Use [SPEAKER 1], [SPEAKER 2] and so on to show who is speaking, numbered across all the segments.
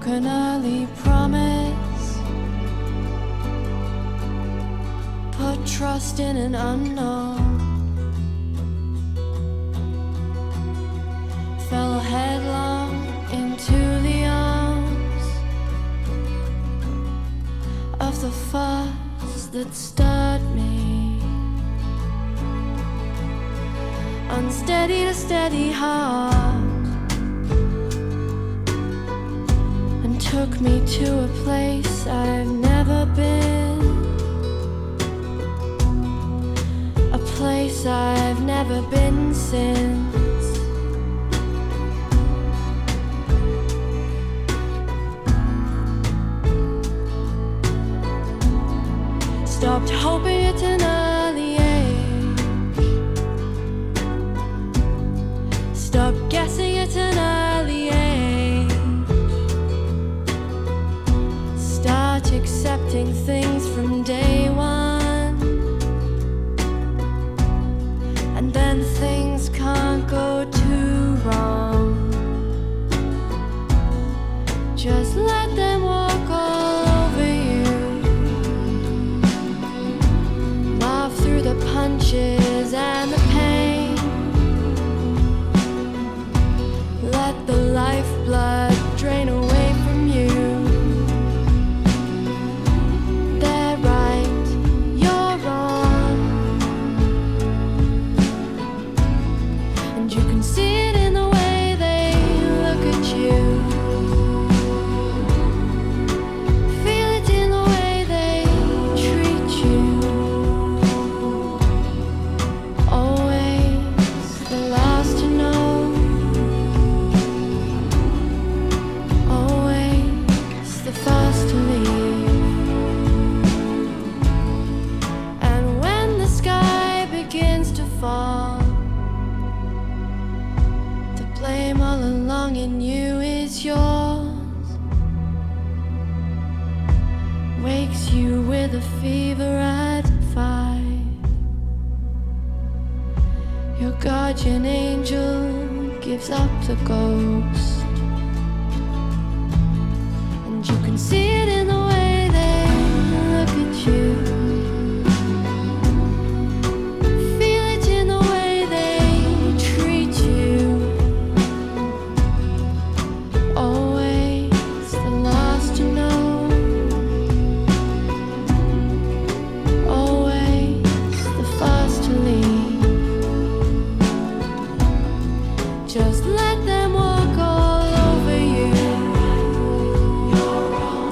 [SPEAKER 1] broken early promise, put trust in an unknown, fell headlong into the arms of the force that stirred me, unsteady to steady heart, and took me to a place I've never been, a place I've never been since. Stopped hoping at an early age, stopped guessing at an early age, start accepting things from day one, and then things can't go too wrong. Just let them walk all over you, laugh through the punches and the pain, let the lifeblood drain away from you. They're right, you're wrong, and you can see it in the way they look at you, feel it in the way they treat you. Always the last to know, always the first to leave. And when the sky begins to fall, the blame all along in you is yours, wakes you with a fever at 5. Your guardian angel gives up the ghost, and you can see it in the way they look at you, feel it in the way they treat you. Always the last to know, always the first to leave. Just let them walk all over you. You're wrong,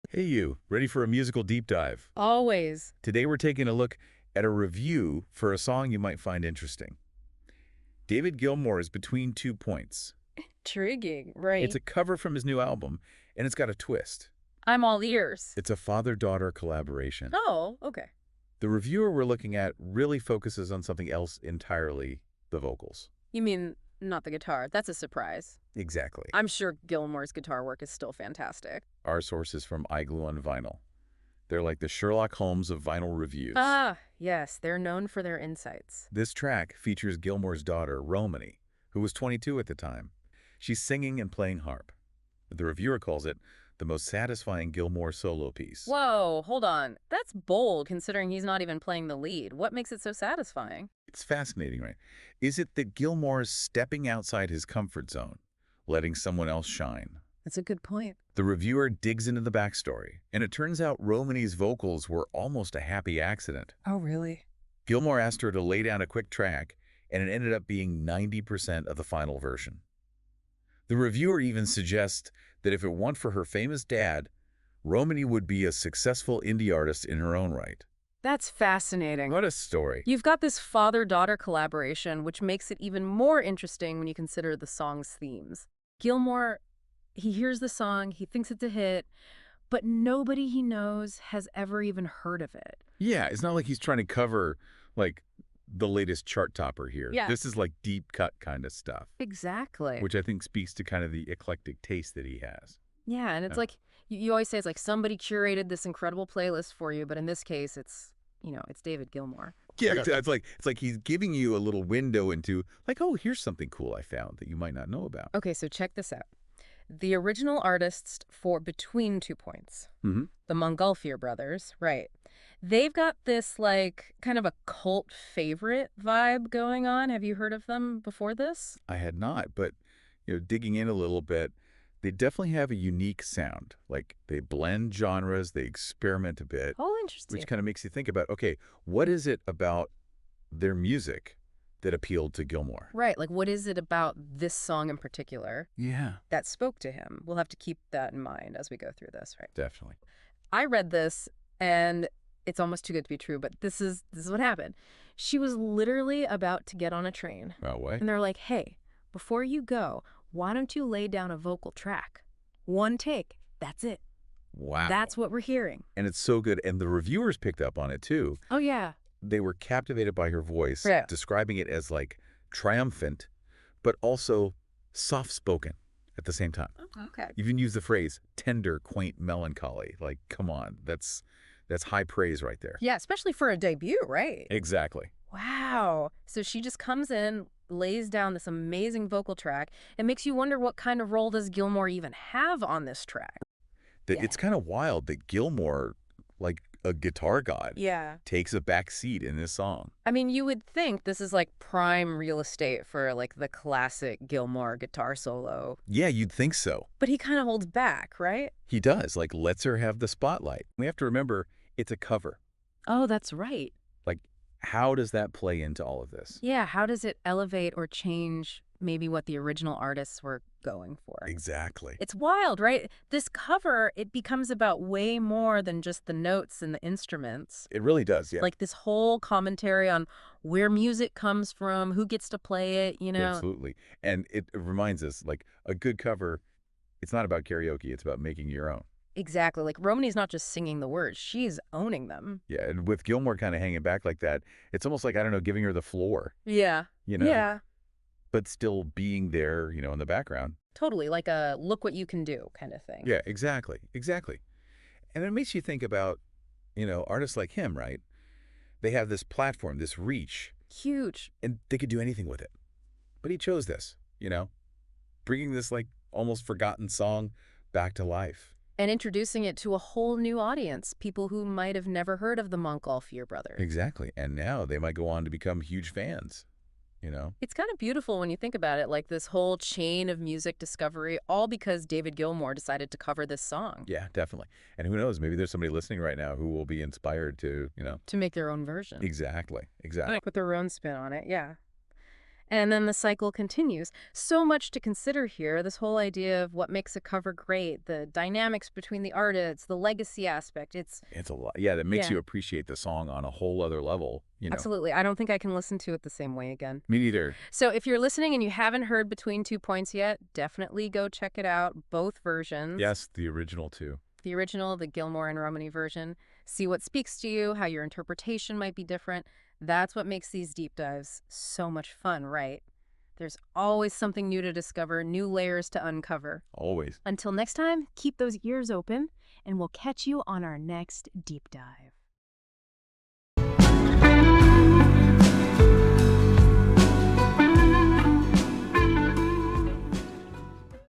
[SPEAKER 2] Hey you, ready for a musical deep dive?
[SPEAKER 3] Always.
[SPEAKER 2] Today we're taking a look at a review for a song you might find interesting. David Gilmour is Between 2 Points.
[SPEAKER 3] Intriguing,
[SPEAKER 2] It's
[SPEAKER 3] right?
[SPEAKER 2] a cover from his new album, and it's got a twist.
[SPEAKER 3] I'm all ears.
[SPEAKER 2] It's a father-daughter collaboration.
[SPEAKER 3] Oh, okay.
[SPEAKER 2] The reviewer we're looking at really focuses on something else entirely, the vocals.
[SPEAKER 3] You mean not the guitar? That's a surprise.
[SPEAKER 2] Exactly.
[SPEAKER 3] I'm sure Gilmour's guitar work is still fantastic.
[SPEAKER 2] Our source is from iGlue on Vinyl. They're like the Sherlock Holmes of vinyl reviews.
[SPEAKER 3] Ah, yes, they're known for their insights.
[SPEAKER 2] This track features Gilmour's daughter, Romany, who was 22 at the time. She's singing and playing harp. The reviewer calls it the most satisfying Gilmour solo piece.
[SPEAKER 3] Whoa, hold on. That's bold considering he's not even playing the lead. What makes it so satisfying?
[SPEAKER 2] It's fascinating, right? Is it that Gilmour is stepping outside his comfort zone, letting someone else shine?
[SPEAKER 3] That's a good point.
[SPEAKER 2] The reviewer digs into the backstory, and it turns out Romany's vocals were almost a happy accident.
[SPEAKER 3] Oh, really?
[SPEAKER 2] Gilmour asked her to lay down a quick track, and it ended up being 90% of the final version. The reviewer even suggests that if it weren't for her famous dad, Romany would be a successful indie artist in her own right.
[SPEAKER 3] That's fascinating.
[SPEAKER 2] What a story.
[SPEAKER 3] You've got this father-daughter collaboration, which makes it even more interesting when you consider the song's themes. Gilmour, he hears the song, he thinks it's a hit, but nobody he knows has ever even heard of it.
[SPEAKER 2] Yeah, it's not like he's trying to cover, like, the latest chart topper here.
[SPEAKER 3] Yeah.
[SPEAKER 2] This is like deep cut kind of stuff,
[SPEAKER 3] Exactly.
[SPEAKER 2] which I think speaks to kind of the eclectic taste that he has.
[SPEAKER 3] Yeah, and it's
[SPEAKER 2] Yeah.
[SPEAKER 3] like, you always say it's like somebody curated this incredible playlist for you, but in this case, it's David Gilmour.
[SPEAKER 2] Yeah, it's like he's giving you a little window into, like, oh, here's something cool I found that you might not know about.
[SPEAKER 3] Okay, so check this out. The original artists for Between 2 Points,
[SPEAKER 2] Mm-hmm.
[SPEAKER 3] the Montgolfier brothers, right? They've got this like kind of a cult favorite vibe going on. Have you heard of them before this?
[SPEAKER 2] I had not, but digging in a little bit, they definitely have a unique sound. Like they blend genres, they experiment a bit,
[SPEAKER 3] Oh, interesting.
[SPEAKER 2] which kind of makes you think about, okay, what is it about their music that appealed to Gilmour?
[SPEAKER 3] Right, like what is it about this song in particular
[SPEAKER 2] Yeah,
[SPEAKER 3] that spoke to him? We'll have to keep that in mind as we go through this, right?
[SPEAKER 2] definitely.
[SPEAKER 3] I read this and it's almost too good to be true, but this is what happened. She was literally about to get on a train.
[SPEAKER 2] Oh, way.
[SPEAKER 3] And they're like, hey, before you go, why don't you lay down a vocal track? One take. That's it.
[SPEAKER 2] Wow.
[SPEAKER 3] That's what we're hearing.
[SPEAKER 2] And it's so good. And the reviewers picked up on it, too.
[SPEAKER 3] Oh, yeah.
[SPEAKER 2] They were captivated by her voice,
[SPEAKER 3] Yeah.
[SPEAKER 2] describing it as, like, triumphant, but also soft-spoken at the same time.
[SPEAKER 3] Okay.
[SPEAKER 2] You even use the phrase tender, quaint melancholy. Like, come on, that's high praise right there.
[SPEAKER 3] Yeah, especially for a debut, right?
[SPEAKER 2] Exactly.
[SPEAKER 3] Wow. So she just comes in, lays down this amazing vocal track. It makes you wonder what kind of role does Gilmour even have on this track?
[SPEAKER 2] That
[SPEAKER 3] Yeah.
[SPEAKER 2] It's kind of wild that Gilmour, like a guitar god,
[SPEAKER 3] Yeah.
[SPEAKER 2] takes a back seat in this song.
[SPEAKER 3] I mean, you would think this is like prime real estate for like the classic Gilmour guitar solo,
[SPEAKER 2] Yeah, you'd think so.
[SPEAKER 3] but he kind of holds back, right?
[SPEAKER 2] He does, like, lets her have the spotlight. We have to remember, it's a cover.
[SPEAKER 3] Oh, that's right.
[SPEAKER 2] Like, how does that play into all of this?
[SPEAKER 3] Yeah, how does it elevate or change maybe what the original artists were going for?
[SPEAKER 2] Exactly.
[SPEAKER 3] It's wild, right? This cover, it becomes about way more than just the notes and the instruments.
[SPEAKER 2] It really does, yeah.
[SPEAKER 3] Like this whole commentary on where music comes from, who gets to play it,
[SPEAKER 2] Absolutely. And it reminds us, like, a good cover, it's not about karaoke, it's about making your own.
[SPEAKER 3] Exactly. Like Romany's not just singing the words, she's owning them.
[SPEAKER 2] Yeah, and with Gilmour kind of hanging back like that, it's almost like, I don't know, giving her the floor,
[SPEAKER 3] Yeah. Yeah.
[SPEAKER 2] but still being there, in the background.
[SPEAKER 3] Totally. Like a look what you can do kind of thing.
[SPEAKER 2] Yeah, exactly. And it makes you think about, artists like him, right? They have this platform, this reach,
[SPEAKER 3] Huge.
[SPEAKER 2] and they could do anything with it. But he chose this, bringing this, like, almost forgotten song back to life.
[SPEAKER 3] And introducing it to a whole new audience, people who might have never heard of the Montgolfier brothers.
[SPEAKER 2] Exactly. And now they might go on to become huge fans,
[SPEAKER 3] It's kind of beautiful when you think about it, like this whole chain of music discovery, all because David Gilmour decided to cover this song.
[SPEAKER 2] Yeah, definitely. And who knows, maybe there's somebody listening right now who will be inspired to,
[SPEAKER 3] To make their own version.
[SPEAKER 2] Exactly.
[SPEAKER 3] Put their own spin on it, yeah. And then the cycle continues. So much to consider here. This whole idea of what makes a cover great, the dynamics between the artists, the legacy aspect.
[SPEAKER 2] It's a lot. Yeah, that makes
[SPEAKER 3] Yeah.
[SPEAKER 2] you appreciate the song on a whole other level.
[SPEAKER 3] Absolutely. I don't think I can listen to it the same way again.
[SPEAKER 2] Me neither.
[SPEAKER 3] So if you're listening and you haven't heard Between Two Points yet, definitely go check it out. Both versions.
[SPEAKER 2] Yes, the original too.
[SPEAKER 3] The original, the Gilmour and Romany version. See what speaks to you, how your interpretation might be different. That's what makes these deep dives so much fun, right? There's always something new to discover, new layers to uncover.
[SPEAKER 2] Always.
[SPEAKER 3] Until next time, keep those ears open, and we'll catch you on our next deep dive.